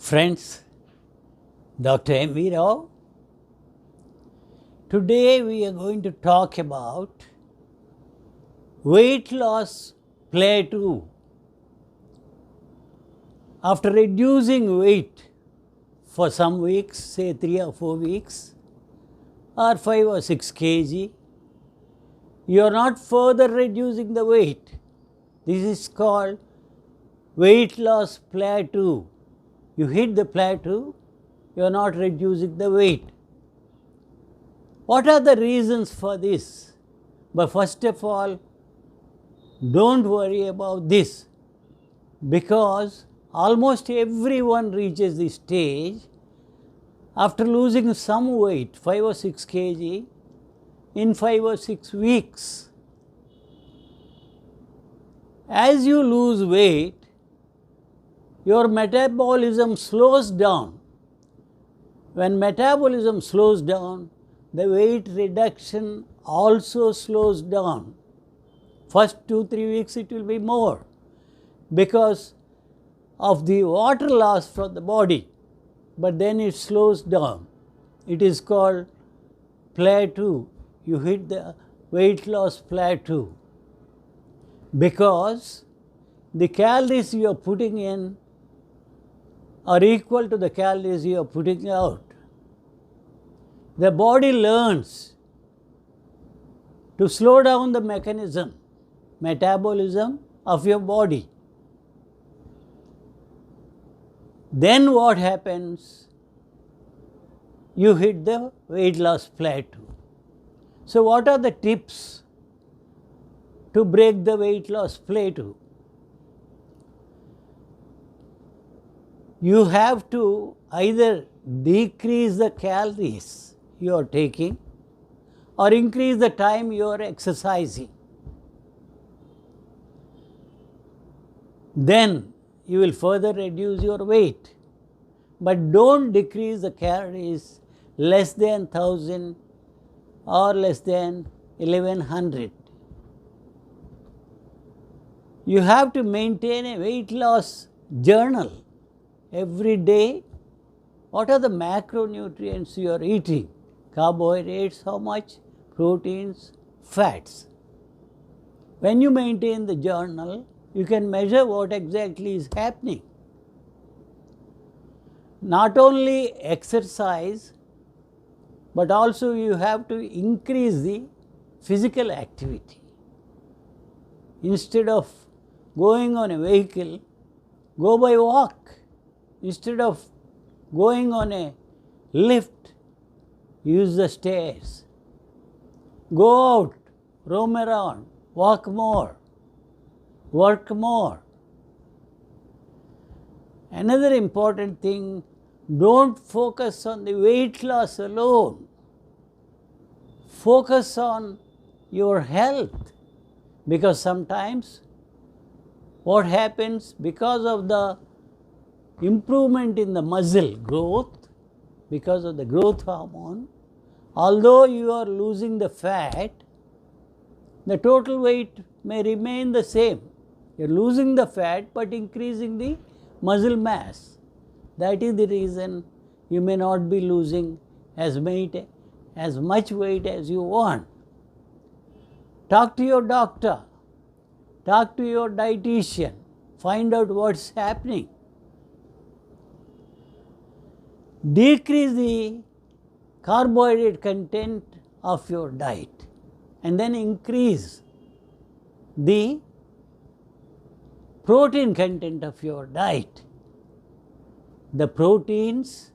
Friends, Dr. MVRao. Today we are going to talk about weight loss plateau. After reducing weight for some weeks, say 3 or 4 weeks, or 5 or 6 kg, you are not further reducing the weight. This is called weight loss plateau. You hit the plateau, you are not reducing the weight. What are the reasons for this? But first of all, don't worry about this, because almost everyone reaches this stage after losing some weight, 5 or 6 kg, in 5 or 6 weeks. As you lose weight, your metabolism slows down. When metabolism slows down, the weight reduction also slows down. First 2-3 weeks it will be more because of the water loss from the body, but then it slows down. It is called plateau. You hit the weight loss plateau because the calories you are putting in are equal to the calories you are putting out. The body learns to slow down the metabolism of your body. Then what happens? You hit the weight loss plateau. So what are the tips to break the weight loss plateau? You have to either decrease the calories you are taking or increase the time you are exercising. Then you will further reduce your weight. But don't decrease the calories less than 1000 or less than 1100. You have to maintain a weight loss journal. Every day, what are the macronutrients you are eating? Carbohydrates, how much? Proteins, fats. When you maintain the journal, you can measure what exactly is happening. Not only exercise, but also you have to increase the physical activity. Instead of going on a vehicle, go by walk. Instead of going on a lift, use the stairs. Go out, roam around, walk more, work more. Another important thing, don't focus on the weight loss alone. Focus on your health, because sometimes what happens, because of the improvement in the muscle growth, because of the growth hormone, although you are losing the fat, the total weight may remain the same. You are losing the fat but increasing the muscle mass. That is the reason you may not be losing as much weight as you want. Talk to your doctor, talk to your dietitian, find out what's happening. Decrease the carbohydrate content of your diet and then increase the protein content of your diet. The proteins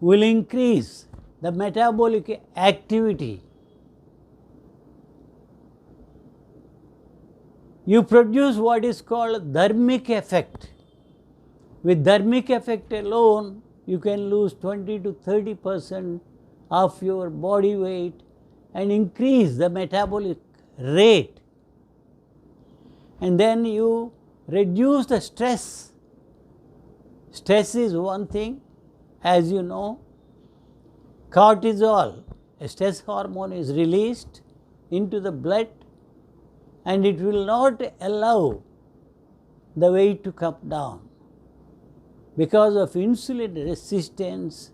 will increase the metabolic activity. You produce what is called thermic effect. With thermic effect alone, you can lose 20 to 30% of your body weight and increase the metabolic rate. And then you reduce the stress. Stress is one thing, as you know. Cortisol, a stress hormone, is released into the blood and it will not allow the weight to come down. because of insulin resistance,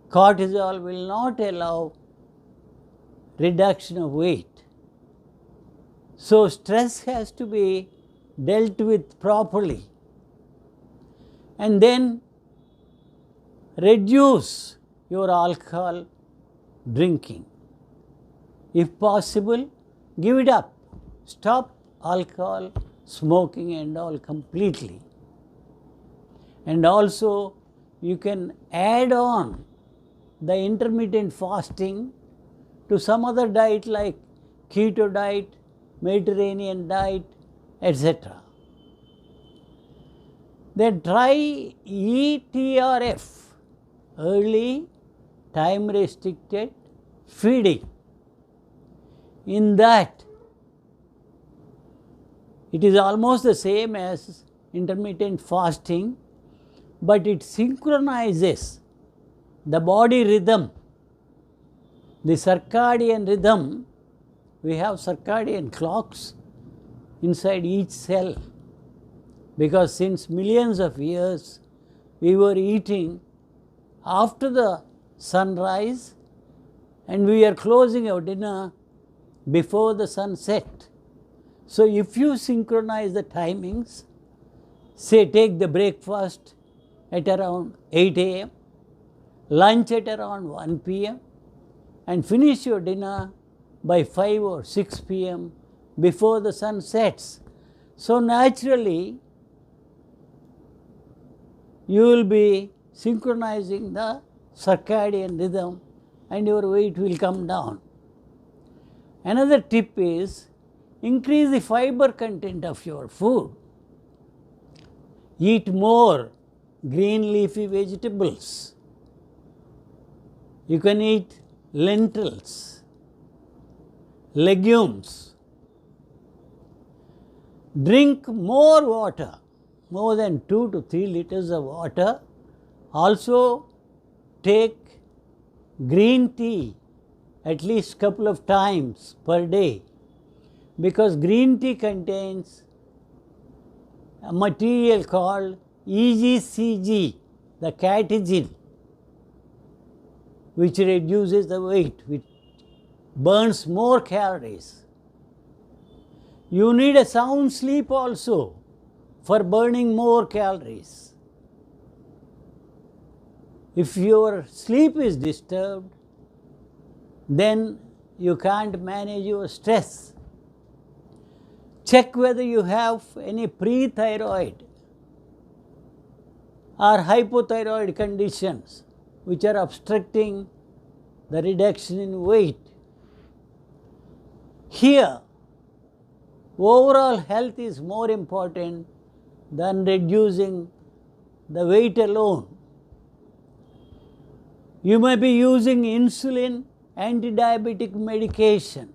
cortisol will not allow reduction of weight. So stress has to be dealt with properly, and then reduce your alcohol drinking. If possible, give it up. Stop alcohol, smoking and all completely. And also you can add on the intermittent fasting to some other diet like keto diet, Mediterranean diet, etc. Then try ETRF, early time restricted feeding. In that, it is almost the same as intermittent fasting, but it synchronizes the body rhythm, the circadian rhythm. We have circadian clocks inside each cell, because since millions of years we were eating after the sunrise and we are closing our dinner before the sunset. So if you synchronize the timings, say take the breakfast at around 8 a.m., lunch at around 1 p.m. and finish your dinner by 5 or 6 p.m. before the sun sets. So naturally, you will be synchronizing the circadian rhythm and your weight will come down. Another tip is increase the fiber content of your food. Eat more green leafy vegetables. You can eat lentils, legumes. Drink more water, more than 2 to 3 liters of water. Also take green tea at least couple of times per day, because green tea contains a material called EGCG, the catechin, which reduces the weight, which burns more calories. You need a sound sleep also for burning more calories. If your sleep is disturbed, then you can't manage your stress. Check whether you have any pre-thyroid or hypothyroid conditions which are obstructing the reduction in weight. Here, overall health is more important than reducing the weight alone. You may be using insulin, anti-diabetic medication.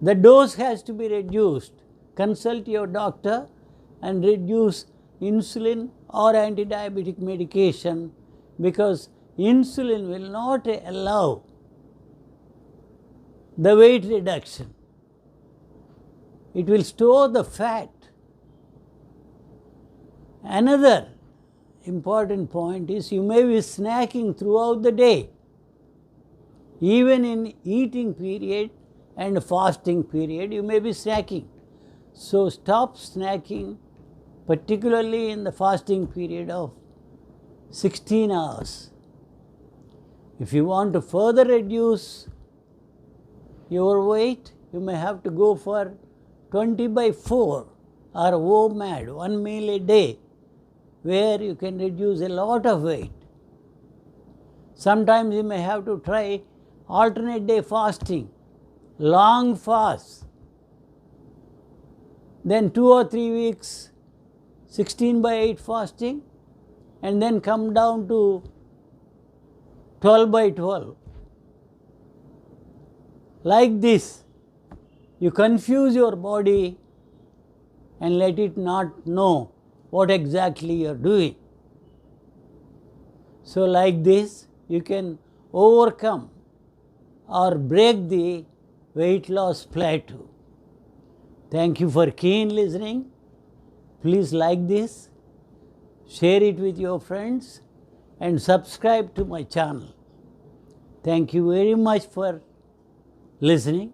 The dose has to be reduced. Consult your doctor and reduce insulin or anti-diabetic medication, because insulin will not allow the weight reduction. It will store the fat. Another important point is you may be snacking throughout the day, even in eating period and fasting period you may be snacking. So stop snacking, particularly in the fasting period of 16 hours. If you want to further reduce your weight, you may have to go for 20/4 or OMAD, 1 meal a day, where you can reduce a lot of weight. Sometimes you may have to try alternate day fasting, long fast, then 2 or 3 weeks 16/8 fasting, and then come down to 12/12. Like this, you confuse your body and let it not know what exactly you are doing. So like this, you can overcome or break the weight loss plateau. Thank you for keen listening. Please like this, share it with your friends and subscribe to my channel. Thank you very much for listening.